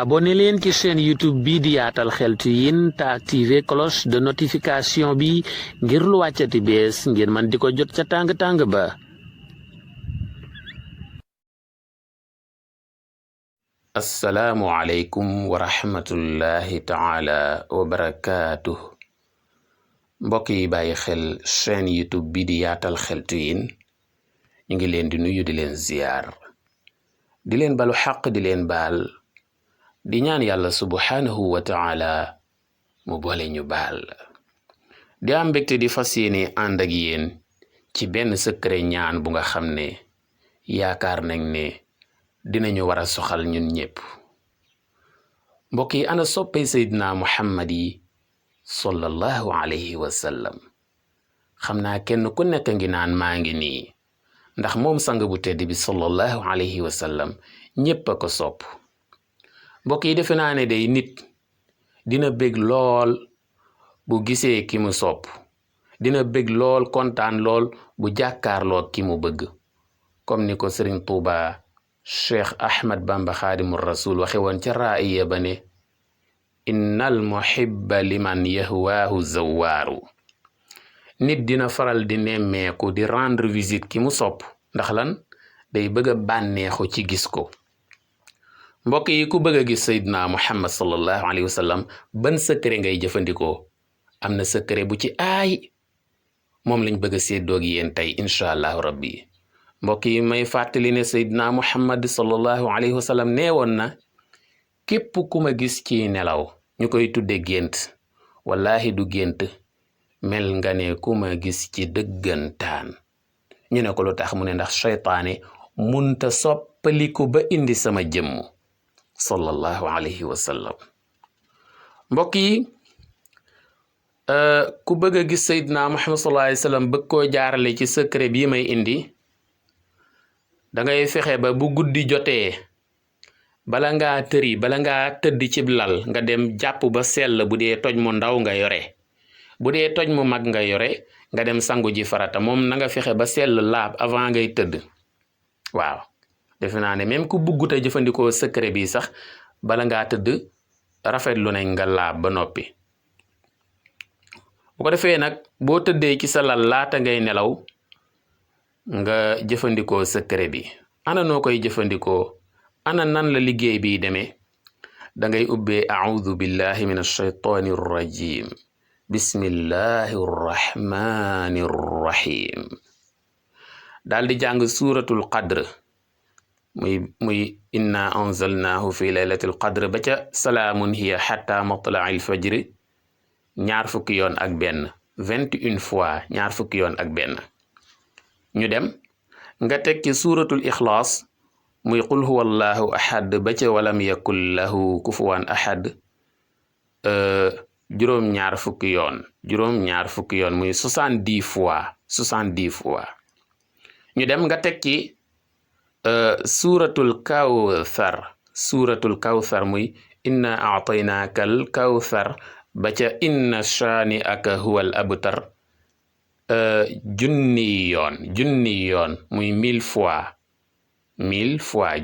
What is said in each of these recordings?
abonné leen ci chaîne YouTube bi di Yaatal Xeltu Yin te activer cloche de notification bi ngir lu wàccati bees ngir man di ko jot ca tàng-tàng ba. assalaamu aleykum wa rahmatullahi taala wa barakaatuh. mbokk yi bàyyi xel chaîne YouTube bi di Yaatal Xeltu Yin ñu ngi leen di nuyu di leen ziyaar di leen balu xaq di leen baal di ñaan yàlla subhaanahu wa taala mu boole ñu baal di am mbégte di fas yéene ànd ak yéen ci benn secret ñaan bu nga xam ne yaakaar nañ ne dinañu war a soxal ñun ñépp. mbokk yi ana soppay Seydina Muhammad yi sallallahu alayhi wa sallam. xam naa kenn ku nekk ngi naan maa ngi nii ndax moom sang bu tedd bi sallallahu alayhi wa sallam ñépp a ko sopp. mbokk yi defe naa ne day nit dina bég lool bu gisee ki mu sopp, dina bég lool kontaan lool bu jàkkaarloo ki mu bëgg, comme ni ko Sëriñ Tuuba Cheikh Ahmad Bamba Xaadimu Rasul waxe woon ca raaya ba ne innal muhibba liman yahwaahu zawaaru. nit dina faral di nemmeeku di rendre visite ki mu sopp ndax lan day bëgg a bànneexu ci gis ko. mbokk yi ku bëgg a gis Seydina Muhammad sallallahu alayhi wa sallam ban secret ngay jëfandikoo? am na secret bu ci aay moom lañ bëgg a séddoog yéen tey incha allahu rabbi. mbokk yi may fàttali ne Seydina Muhammad sallallahu alayhi wa sallam nee woon na képp ku ma gis ci nelaw ñu koy tudde gént, wallahi du gént, mel nga ne ku ma gis ci dëggantaan. ñu ne ko lu tax mu ne ndax seytaane munta soppaliku ba indi sama jëmm sallallahu alayhi wa sallam. mbokk yi ku bëgg a gis Seydina Muhammad sallallahu alayhi wa sallam bëgg koo jaarale ci secret bii may indi, da ngay fexe ba bu guddi jotee bala ngaa tëri bala ngaa tëdd ci lal nga dem jàpp ba sell. bu dee toj mu ndaw nga yore, bu dee toj mu mag nga yore, nga dem sangu ji farata. moom na nga fexe ba sell laab avant ngay tëdd. waaw defe naa ne même ku buggut a jëfandikoo secret bi sax bala ngaa tëdd rafetlu nañ nga laab ba noppi. bu ko defee nag boo tëddee ci sa lal laata ngay nelaw nga jëfandikoo secret bi. ana noo koy jëfandikoo? ana nan la liggéey bi demee? da ngay ubbee a'udhu billahi min ash-shaytani rrajim bismillahi rrahmani rrahim daal di jàng suuratul qadr muy inna anzalnahu fi laylatil qadr ba ca salaamun hiya hatta matla'il fajri ñaar fukki yoon ak benn, 21 fois ñaar fukki yoon ak benn. ñu dem nga teg ci suuratul ixlaas muy qul huwa allahu ahad ba ca walam yakul lahu kufuwan ahad juróom ñaar fukki yoon muy 70 fois. ñu dem nga teg ci suuratul kawthar muy inna a'taynaaka al kawthar ba ca inna shaani'aka huwal abtar junni yoon muy 1000 fois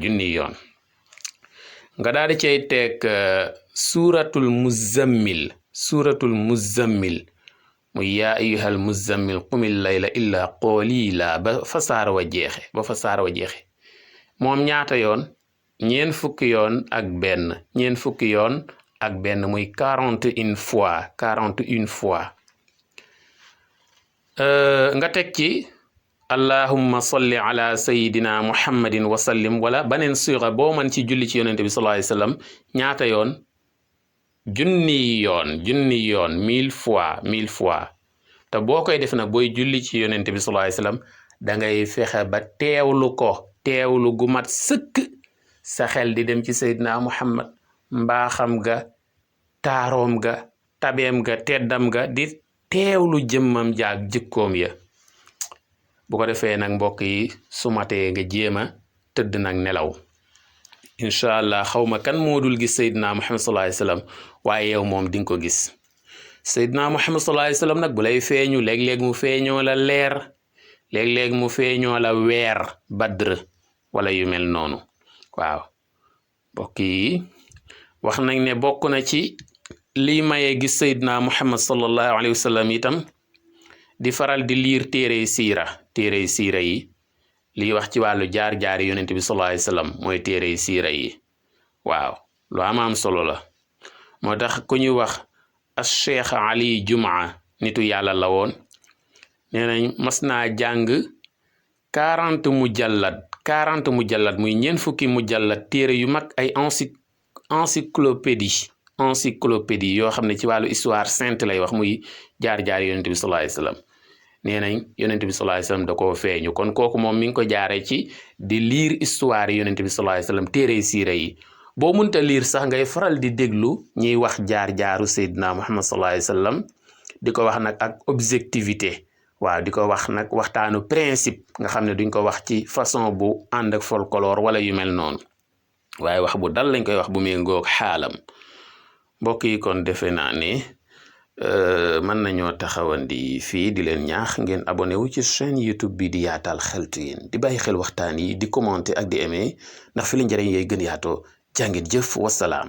junni yoon. nga daal di cay teg suuratul muzammil muy yaa ayyuhal muzammil qumil layla illa qalila ba fa saar wa jeexe. moom ñaata yoon? ñeen fukki yoon ak benn muy 41 fois. nga teg ci allahumma salli ala sayidina muhammadin wa sallim wala baneen siira boo man ci julli ci yonente bi sallallahu alayhi wasallam ñaata yoon? junni yoon 1000 fois. te boo koy def nag booy julli ci yonente bi sallallahu alayhi wasallam da ngay fexe ba teewlu gu mat sëkk. sa xel di dem ci Seydina Muhammad, mbaaxam ga, taaroom ga, tabeem ga, teddam ga, di teewlu jëmmam jaag jikkoom ya. bu ko defee nag mbokk yi su matee nga jéem a tëdd nag nelaw. incha allah xawma kan moo dul gis Seydina Muhammad sallallahu alayhi wasallam waaye yow moom di nga ko gis. Seydina Muhammad sallallahu alayhi wasallam nag bu lay feeñu léeg-léeg mu feeñoo la leer, léeg-léeg mu feeñoo la weer badr wala yu mel noonu. waaw mbokk yi wax nañ ne bokk na ci lii maye gis Seydina Muhammad sallallahu alayhi wa sallam itam di faral di liir téere siira yi lii wax ci wàllu jaar-jaari yonent bi sallallahu alayhi wa sallam mooy téere siira yi waaw lu am solo la moo tax ku ñuy wax Cheikh Ali Jumaa nitu yàlla la woon nee nañ mas naa jàng 40 mujallad muy ñeent fukki mujallad téere yu mag ay encyclopédie yoo xam ne ci wàllu histoire sainte lay wax muy jaar-jaar yonent bi sallallahu alayhi wasallam nee nañ yonent bi sallallahu alayhi wasallam da koo feeñu kon kooku moom mi ngi ko jaaree ci di lire histoire yonent bi sallallahu alayhi wasallam téere siira yi boo mënta lire sax ngay faral di déglu ñuy wax jaar-jaaru Seydina Muhammad sallallahu alayhi wasallam di ko wax nag ak objectivité waaw di ko wax nag waxtaanu principe nga xam ne duñ ko wax ci façon bu ànd ak folklore wala yu mel noonu waaye wax bu dal lañ koy wax bu méngoog xaalam mbokk yi kon defe naa ne mën nañoo taxawandi fii di leen ñaax ngeen abonné wu ci chaîne YouTube bi di Yaatal Xeltu Yin di bàyyi xel waxtaan yi di commenter ak di aimer ndax fi la njëriñ yay gën yaatoo jàngit jëf wasalaam